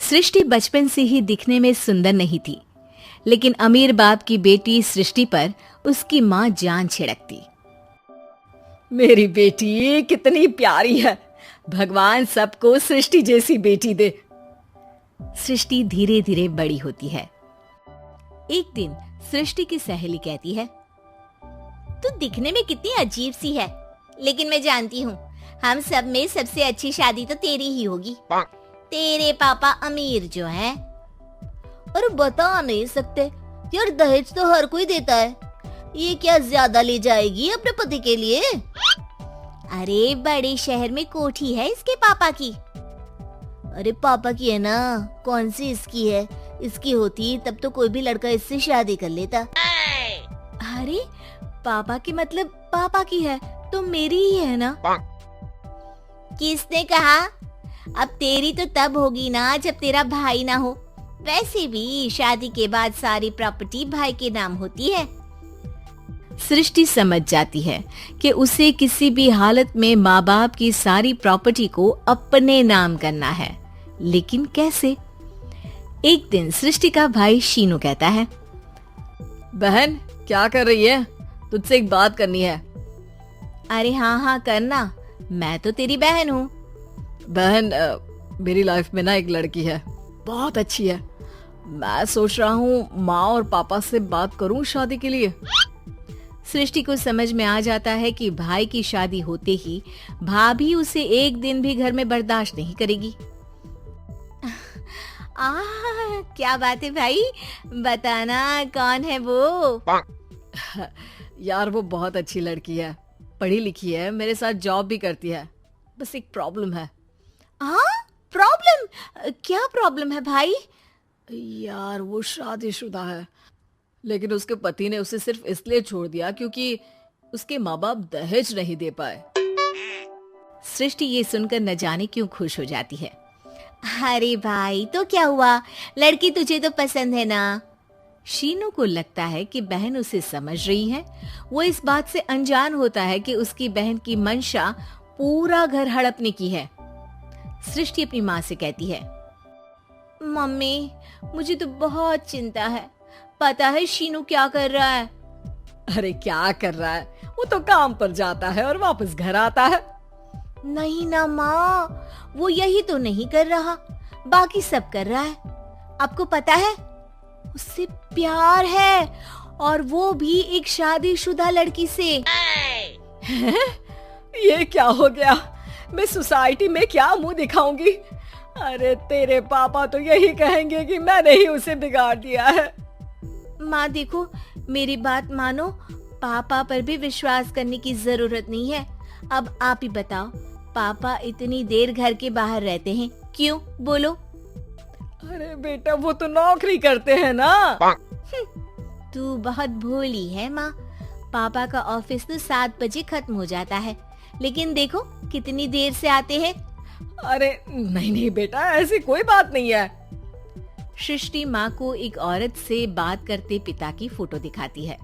सृष्टि बचपन से ही दिखने में सुंदर नहीं थी, लेकिन अमीर बाप की बेटी सृष्टि पर उसकी माँ जान छिड़कती। मेरी बेटी कितनी प्यारी है, भगवान सबको सृष्टि जैसी बेटी दे। सृष्टि धीरे धीरे बड़ी होती है। एक दिन सृष्टि की सहेली कहती है, तू दिखने में कितनी अजीब सी है, लेकिन मैं जानती हूँ हम सब में सबसे अच्छी शादी तो तेरी ही होगी। तेरे पापा अमीर जो हैं। और बता नहीं सकते यार, दहेज तो हर कोई देता है, ये क्या ज्यादा ले जाएगी अपने पति के लिए? अरे बड़े शहर में कोठी है इसके पापा की। अरे पापा की है ना, कौन सी इसकी है? इसकी होती तब तो कोई भी लड़का इससे शादी कर लेता। अरे पापा की मतलब पापा की है तो मेरी ही है ना? किसने कहा? अब तेरी तो तब होगी ना जब तेरा भाई ना हो। वैसे भी शादी के बाद सारी प्रॉपर्टी भाई के नाम होती है। सृष्टि समझ जाती है कि उसे किसी भी हालत में माँ बाप की सारी प्रॉपर्टी को अपने नाम करना है, लेकिन कैसे? एक दिन सृष्टि का भाई शीनू कहता है, बहन क्या कर रही है? तुझसे एक बात करनी है। अरे हाँ करना, मैं तो तेरी बहन हूँ। बहन मेरी लाइफ में ना एक लड़की है, बहुत अच्छी है। मैं सोच रहा हूँ माँ और पापा से बात करूँ शादी के लिए। सृष्टि को समझ में आ जाता है कि भाई की शादी होते ही भाभी उसे एक दिन भी घर में बर्दाश्त नहीं करेगी। क्या बात है भाई, बताना कौन है वो? यार वो बहुत अच्छी लड़की है, पढ़ी लिखी है, मेरे साथ जॉब भी करती है। बस एक प्रॉब्लम है। प्रॉब्लम? क्या प्रॉब्लम है भाई? यार वो शादीशुदा है, लेकिन उसके पति ने उसे सिर्फ इसलिए छोड़ दिया क्योंकि उसके माँ बाप दहेज नहीं दे पाए। सृष्टि ये सुनकर न जाने क्यों खुश हो जाती है। अरे भाई तो क्या हुआ, लड़की तुझे तो पसंद है ना? शीनू को लगता है कि बहन उसे समझ रही है। वो इस बात से अनजान होता है कि उसकी बहन की मंशा पूरा घर हड़पने की है। सृष्टि अपनी माँ से कहती है, मम्मी मुझे तो बहुत चिंता है। पता है शीनू क्या कर रहा है? अरे क्या कर रहा है, वो तो काम पर जाता है और वापस घर आता है। नहीं ना माँ, वो यही तो नहीं कर रहा, बाकी सब कर रहा है। आपको पता है उससे प्यार है, और वो भी एक शादीशुदा लड़की से। ये क्या हो गया, मैं सोसाइटी में क्या मुंह दिखाऊंगी? अरे तेरे पापा तो यही कहेंगे कि मैंने ही उसे बिगाड़ दिया है। माँ देखो, मेरी बात मानो, पापा पर भी विश्वास करने की जरूरत नहीं है। अब आप ही बताओ, पापा इतनी देर घर के बाहर रहते हैं क्यों? बोलो। अरे बेटा वो तो नौकरी करते हैं ना। तू बहुत भोली है माँ। पापा का ऑफिस तो 7 बजे खत्म हो जाता है, लेकिन देखो कितनी देर से आते हैं। अरे नहीं बेटा, ऐसी कोई बात नहीं है। सृष्टि माँ को एक औरत से बात करते पिता की फोटो दिखाती है।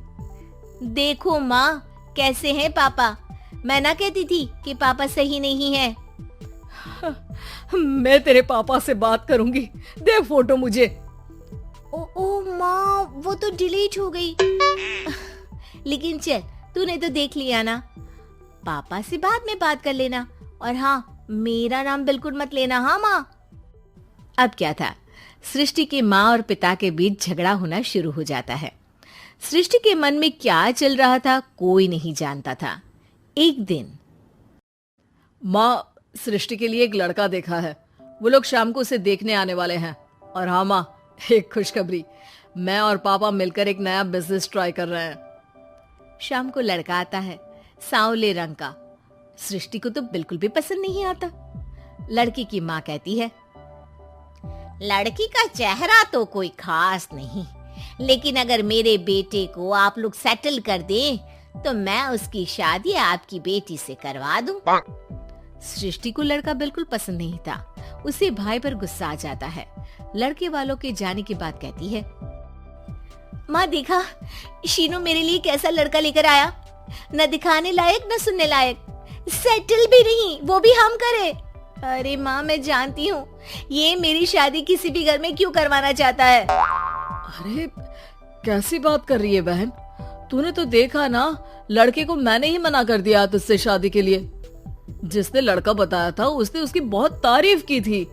देखो माँ कैसे हैं पापा, मैं ना कहती थी कि पापा सही नहीं है। मैं तेरे पापा से बात करूंगी, दे फोटो मुझे। ओ माँ, वो तो डिलीट हो गई। लेकिन चल, तूने तो देख लिया ना। पापा से बाद में बात कर लेना, और हाँ मेरा नाम बिल्कुल मत लेना। हाँ माँ। अब क्या था, सृष्टि के माँ और पिता के बीच झगड़ा होना शुरू हो जाता है। सृष्टि के मन में क्या चल रहा था कोई नहीं जानता था। एक दिन, माँ सृष्टि के लिए एक लड़का देखा है, वो लोग शाम को उसे देखने आने वाले हैं। और हाँ माँ, एक खुशखबरी, मैं और पापा मिलकर एक नया बिजनेस ट्राई कर रहे हैं। शाम को लड़का आता है, सांवले रंग का। सृष्टि को तो बिल्कुल भी पसंद नहीं आता। लड़की की माँ कहती है, लड़की का चेहरा तो कोई खास नहीं, लेकिन अगर मेरे बेटे को आप लोग सेटल कर दें तो मैं उसकी शादी आपकी बेटी से करवा दूं। सृष्टि को लड़का बिल्कुल पसंद नहीं था। उसे भाई पर गुस्सा आ जाता है। लड़के वालों के जाने के बाद कहती है, माँ देखा शीनू मेरे लिए कैसा लड़का लेकर आया, न दिखाने लायक न सुनने लायक, सेटल भी नहीं, वो भी हम करे। अरे माँ, मैं जानती हूँ ये मेरी शादी किसी भी घर में क्यों करवाना चाहता है। अरे कैसी बात कर रही है बहन, तूने तो देखा ना, लड़के को मैंने ही मना कर दिया तुझसे शादी के लिए। जिसने लड़का बताया था उसने उसकी बहुत तारीफ की थी।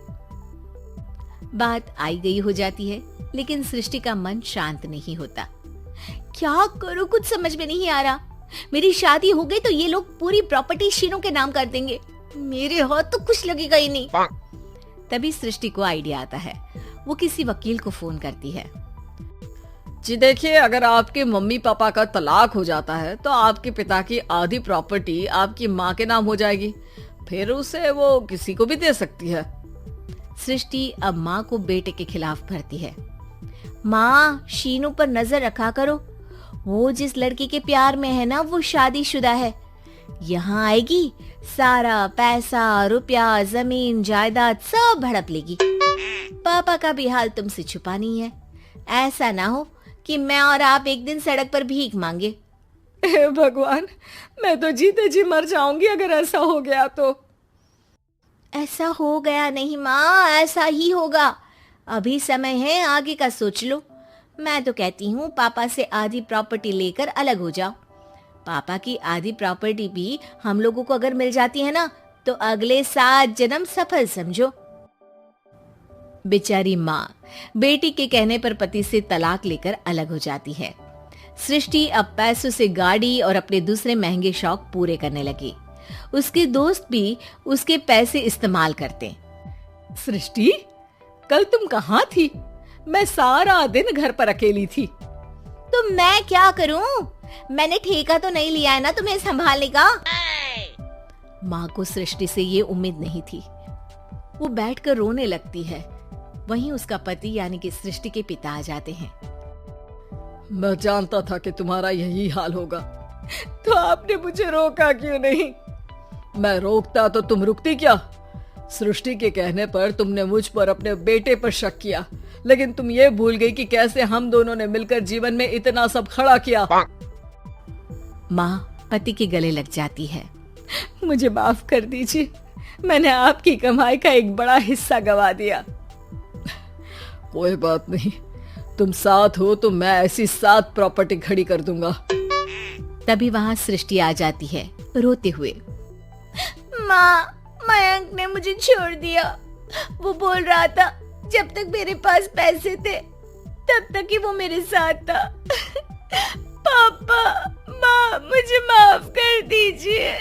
बात आई गई हो जाती है, लेकिन सृष्टि का मन शांत नहीं होता। क्या करूँ, कुछ समझ में नहीं आ रहा। मेरी शादी हो गई तो ये लोग पूरी प्रॉपर्टी शीनू के नाम कर देंगे, मेरे हाथ तो कुछ लगेगा ही नहीं। तभी सृष्टि को आइडिया आता है। वो किसी वकील को फोन करती है। जी देखिए, अगर आपके मम्मी पापा का तलाक हो जाता है तो आपके पिता की आधी प्रॉपर्टी आपकी माँ के नाम हो जाएगी, फिर उसे वो किसी को भी दे सकती है। सृष्टि अब माँ को बेटे के खिलाफ भरती है। माँ, शीनू पर नजर रखा करो, वो जिस लड़की के प्यार में है ना वो शादीशुदा है। यहाँ आएगी, सारा पैसा, रुपया, जमीन, जायदाद सब हड़प लेगी। पापा का भी हाल तुमसे छुपा नहीं है। ऐसा ना हो कि मैं और आप एक दिन सड़क पर भीख मांगे। हे भगवान, मैं तो जीते जी मर जाऊंगी अगर ऐसा हो गया तो। ऐसा हो गया नहीं माँ, ऐसा ही होगा। अभी समय है, आगे का सोच लो। मैं तो कहती हूँ पापा से आधी प्रॉपर्टी लेकर अलग हो जाओ। पापा की आधी प्रॉपर्टी भी हम लोगों को अगर मिल जाती है ना तो अगले 7 जन्म सफल समझो। बेचारी माँ बेटी के कहने पर पति से तलाक लेकर अलग हो जाती है। सृष्टि अब पैसों से गाड़ी और अपने दूसरे महंगे शौक पूरे करने लगी। उसके दोस्त भी उसके पैसे इस्तेमाल करते। सृष्टि, कल तुम कहाँ थी? मैं सारा दिन घर पर अकेली थी। तो मैं क्या करूं? मैंने ठेका तो नहीं लिया है ना तुम्हें संभालने का। माँ को सृष्टि से ये उम्मीद नहीं थी। वो बैठकर रोने लगती है। वहीं उसका पति यानी कि सृष्टि के पिता आ जाते हैं। मैं जानता था कि तुम्हारा यही हाल होगा, तो आपने मुझे रोका क्यों नहीं? मैं रोकता तो तुम रुकती क्या? सृष्टि के कहने पर तुमने मुझ पर अपने बेटे पर शक किया, लेकिन तुम ये भूल गई कि कैसे हम दोनों ने मिलकर जीवन में इतना सब खड़ा किया। माँ पति के गले लग जाती है। मुझे माफ कर दीजिए, मैंने आपकी कमाई का एक बड़ा हिस्सा गवा दिया। कोई बात नहीं, तुम साथ हो तो मैं ऐसी 7 प्रॉपर्टी खड़ी कर दूंगा। तभी वहाँ सृष्टि आ जाती है रोते हुए। माँ, मयंक ने मुझे छोड़ दिया। वो बोल रहा था जब तक मेरे पास पैसे थे तब तक ही वो मेरे साथ था। पापा, माँ, मुझे माफ कर दीजिए।